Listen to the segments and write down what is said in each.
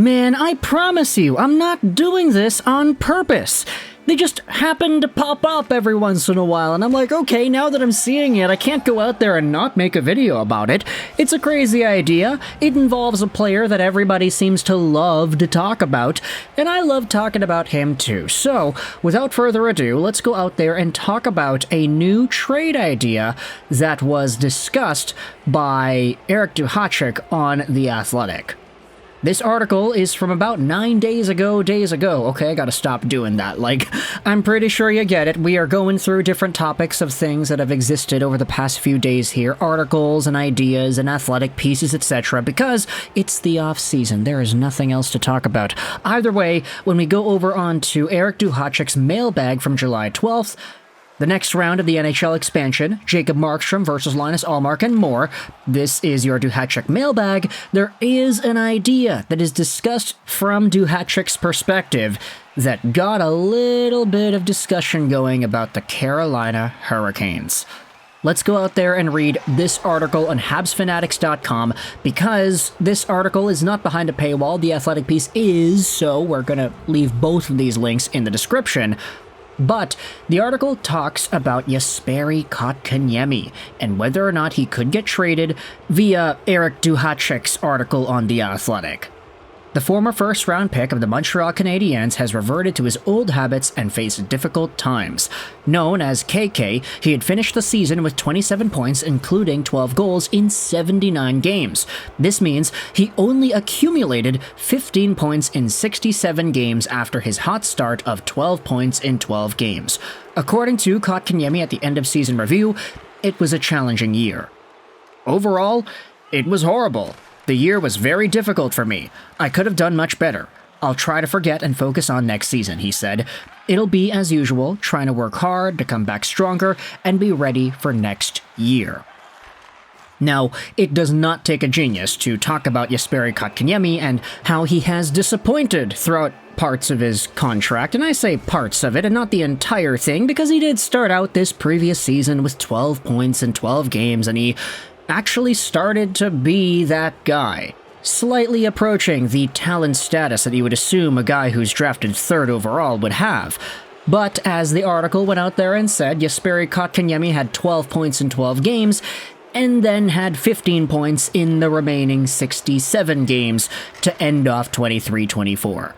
Man, I promise you, I'm not doing this on purpose. They just happen to pop up every once in a while, and I'm like, okay, now that I'm seeing it, I can't go out there and not make a video about it. It's a crazy idea. It involves a player that everybody seems to love to talk about, and I love talking about him too. So, without further ado, let's go out there and talk about a new trade idea that was discussed by Eric Duhatschek on The Athletic. This article is from about 9 days ago. Okay, I gotta stop doing that. I'm pretty sure you get it. We are going through different topics of things that have existed over the past few days here. Articles and ideas and athletic pieces, etc. Because it's the off-season. There is nothing else to talk about. Either way, when we go over on to Eric Duhatschek's mailbag from July 12th, the next round of the NHL expansion, Jacob Markstrom versus Linus Ullmark and more. This is your Duhatschek mailbag. There is an idea that is discussed from Duhatschek's perspective that got a little bit of discussion going about the Carolina Hurricanes. Let's go out there and read this article on HabsFanatics.com because this article is not behind a paywall. The Athletic piece is, so we're going to leave both of these links in the description. But the article talks about Jesperi Kotkaniemi and whether or not he could get traded via Eric Duhatschek's article on The Athletic. The former first-round pick of the Montreal Canadiens has reverted to his old habits and faced difficult times. Known as KK, he had finished the season with 27 points, including 12 goals in 79 games. This means he only accumulated 15 points in 67 games after his hot start of 12 points in 12 games. According to Kotkaniemi at the end-of-season review, it was a challenging year. Overall, it was horrible. The year was very difficult for me. I could have done much better. I'll try to forget and focus on next season, he said. It'll be as usual, trying to work hard to come back stronger and be ready for next year. Now, it does not take a genius to talk about Jesperi Kotkaniemi and how he has disappointed throughout parts of his contract, and I say parts of it and not the entire thing because he did start out this previous season with 12 points in 12 games and he actually started to be that guy, slightly approaching the talent status that you would assume a guy who's drafted third overall would have. But as the article went out there and said, Jesperi Kotkaniemi had 12 points in 12 games, and then had 15 points in the remaining 67 games to end off 23-24.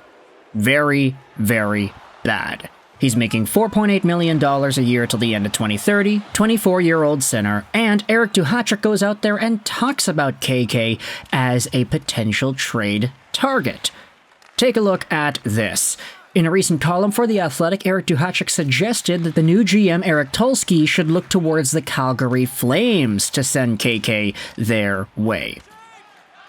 Very, very bad. He's making $4.8 million a year till the end of 2030, 24-year-old center, and Eric Duhatschek goes out there and talks about KK as a potential trade target. Take a look at this. In a recent column for The Athletic, Eric Duhatschek suggested that the new GM Eric Tulsky should look towards the Calgary Flames to send KK their way.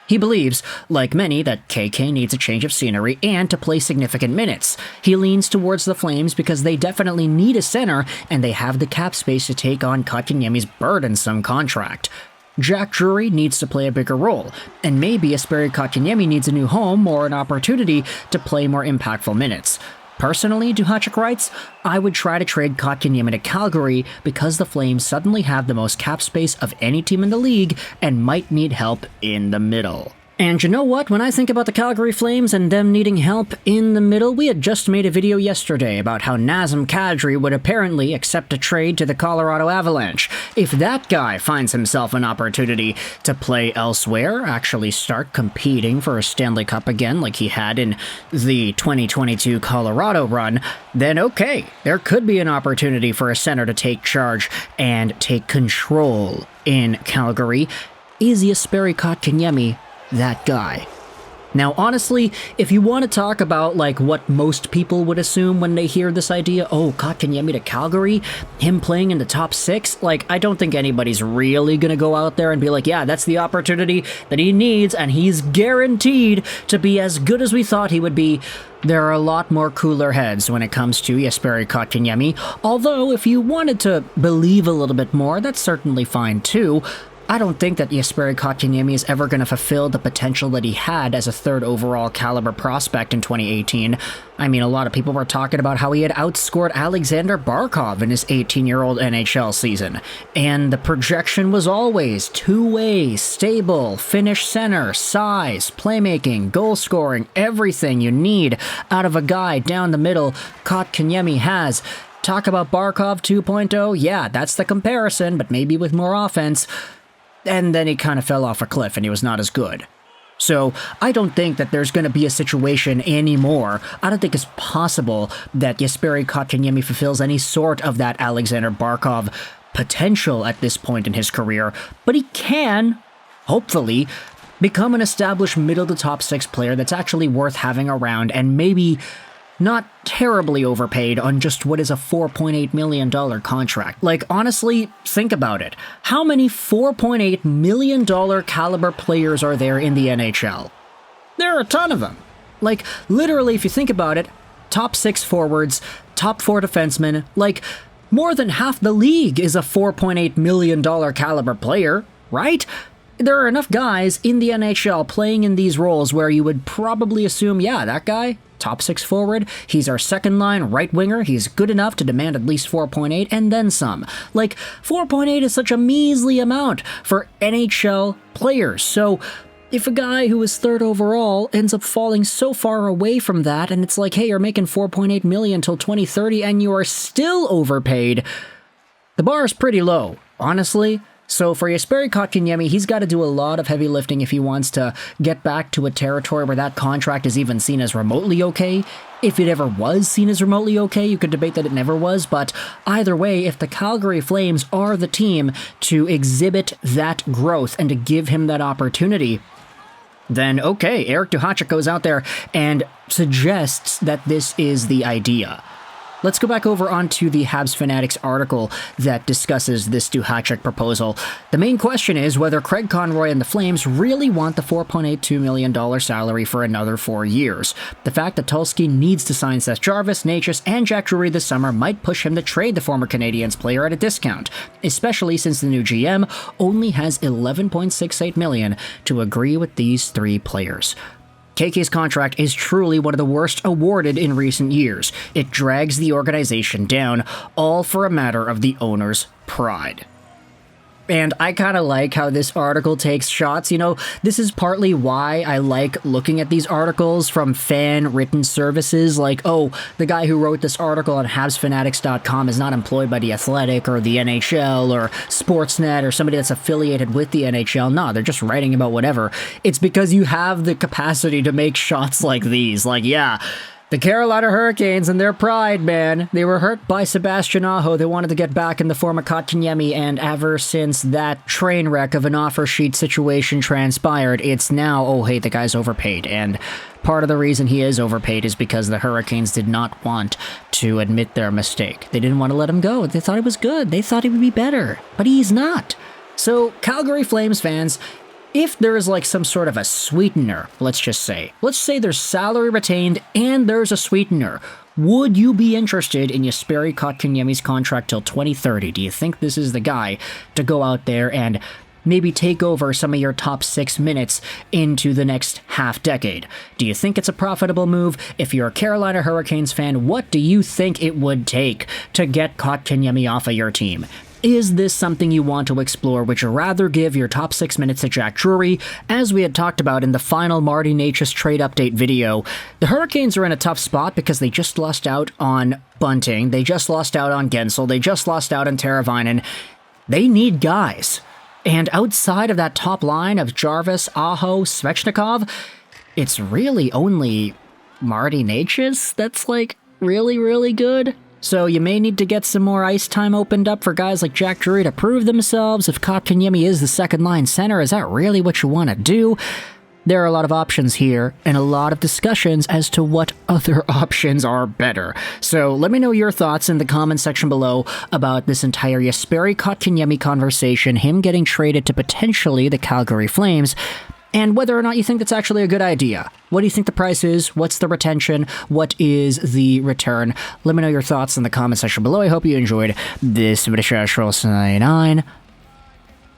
He believes, like many, that KK needs a change of scenery and to play significant minutes. He leans towards the Flames because they definitely need a center and they have the cap space to take on Kotkaniemi's burdensome contract. Jack Drury needs to play a bigger role, and maybe Jesperi Kotkaniemi needs a new home or an opportunity to play more impactful minutes. Personally, Duhatschek writes, I would try to trade Kotkaniemi to Calgary because the Flames suddenly have the most cap space of any team in the league and might need help in the middle. And you know what? When I think about the Calgary Flames and them needing help in the middle, we had just made a video yesterday about how Nazem Kadri would apparently accept a trade to the Colorado Avalanche. If that guy finds himself an opportunity to play elsewhere, actually start competing for a Stanley Cup again like he had in the 2022 Colorado run, then okay, there could be an opportunity for a center to take charge and take control in Calgary. Is Jesperi Kotkaniemi that guy? Now, honestly, if you want to talk about, what most people would assume when they hear this idea, oh, Kotkaniemi to Calgary, him playing in the top six, I don't think anybody's really going to go out there and be like, yeah, that's the opportunity that he needs, and he's guaranteed to be as good as we thought he would be. There are a lot more cooler heads when it comes to Jesperi Kotkaniemi, although if you wanted to believe a little bit more, that's certainly fine too. I don't think that Jesperi Kotkaniemi is ever going to fulfill the potential that he had as a third overall caliber prospect in 2018. I mean, a lot of people were talking about how he had outscored Alexander Barkov in his 18-year-old NHL season. And the projection was always two-way, stable, finish center, size, playmaking, goal scoring, everything you need out of a guy down the middle Kotkaniemi has. Talk about Barkov 2.0, yeah, that's the comparison, but maybe with more offense. And then he kind of fell off a cliff and he was not as good. So I don't think that there's going to be a situation anymore. I don't think it's possible that Jesperi Kotkaniemi fulfills any sort of that Alexander Barkov potential at this point in his career. But he can, hopefully, become an established middle-to-top six player that's actually worth having around and maybe not terribly overpaid on just what is a $4.8 million contract. Like, honestly, think about it. How many $4.8 million caliber players are there in the NHL? There are a ton of them. Like, literally, if you think about it, top 6 forwards, top 4 defensemen, like, more than half the league is a $4.8 million caliber player, right? There are enough guys in the NHL playing in these roles where you would probably assume, yeah, that guy, top 6 forward, he's our second line right winger, he's good enough to demand at least 4.8 and then some. Like, 4.8 is such a measly amount for NHL players, so if a guy who is third overall ends up falling so far away from that and it's like, hey, you're making 4.8 million till 2030 and you are still overpaid, the bar is pretty low, honestly. So for Jesperi Kotkaniemi, he's got to do a lot of heavy lifting if he wants to get back to a territory where that contract is even seen as remotely okay. If it ever was seen as remotely okay, you could debate that it never was, but either way, if the Calgary Flames are the team to exhibit that growth and to give him that opportunity, then okay, Eric Duhatschek goes out there and suggests that this is the idea. Let's go back over onto the Habs Fanatics article that discusses this Duhatschek proposal. The main question is whether Craig Conroy and the Flames really want the $4.82 million salary for another 4 years. The fact that Tulski needs to sign Seth Jarvis, Natchez, and Jack Drury this summer might push him to trade the former Canadiens player at a discount, especially since the new GM only has $11.68 million to agree with these 3 players. KK's contract is truly one of the worst awarded in recent years. It drags the organization down, all for a matter of the owner's pride. And I kind of like how this article takes shots. You know, this is partly why I like looking at these articles from fan-written services. Like, oh, the guy who wrote this article on HabsFanatics.com is not employed by The Athletic or the NHL or Sportsnet or somebody that's affiliated with the NHL. No, they're just writing about whatever. It's because you have the capacity to make shots like these. Like, yeah, the Carolina Hurricanes and their pride, man. They were hurt by Sebastian Aho. They wanted to get back in the form of Kotkaniemi, and ever since that train wreck of an offer sheet situation transpired, it's now, oh hey, the guy's overpaid. And part of the reason he is overpaid is because the Hurricanes did not want to admit their mistake. They didn't want to let him go. They thought he was good. They thought he would be better. But he's not. So, Calgary Flames fans, if there is like some sort of a sweetener, let's say there's salary retained and there's a sweetener, would you be interested in Jesperi Kotkaniemi's contract till 2030? Do you think this is the guy to go out there and maybe take over some of your top 6 minutes into the next half decade? Do you think it's a profitable move? If you're a Carolina Hurricanes fan, what do you think it would take to get Kotkaniemi off of your team? Is this something you want to explore? Would you rather give your top 6 minutes to Jack Drury? As we had talked about in the final Marty Natchez trade update video, the Hurricanes are in a tough spot because they just lost out on Bunting, they just lost out on Gensel, they just lost out on Teravainen. They need guys. And outside of that top line of Jarvis, Aho, Svechnikov, it's really only Marty Natchez that's like really, really good. So you may need to get some more ice time opened up for guys like Jack Drury to prove themselves. If Kotkaniemi is the second-line center, is that really what you want to do? There are a lot of options here, and a lot of discussions as to what other options are better. So let me know your thoughts in the comment section below about this entire Jesperi Kotkaniemi conversation, him getting traded to potentially the Calgary Flames, and whether or not you think that's actually a good idea. What do you think the price is? What's the retention? What is the return? Let me know your thoughts in the comment section below. I hope you enjoyed this video.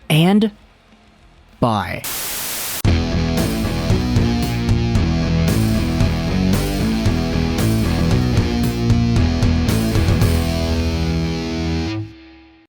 And Bye.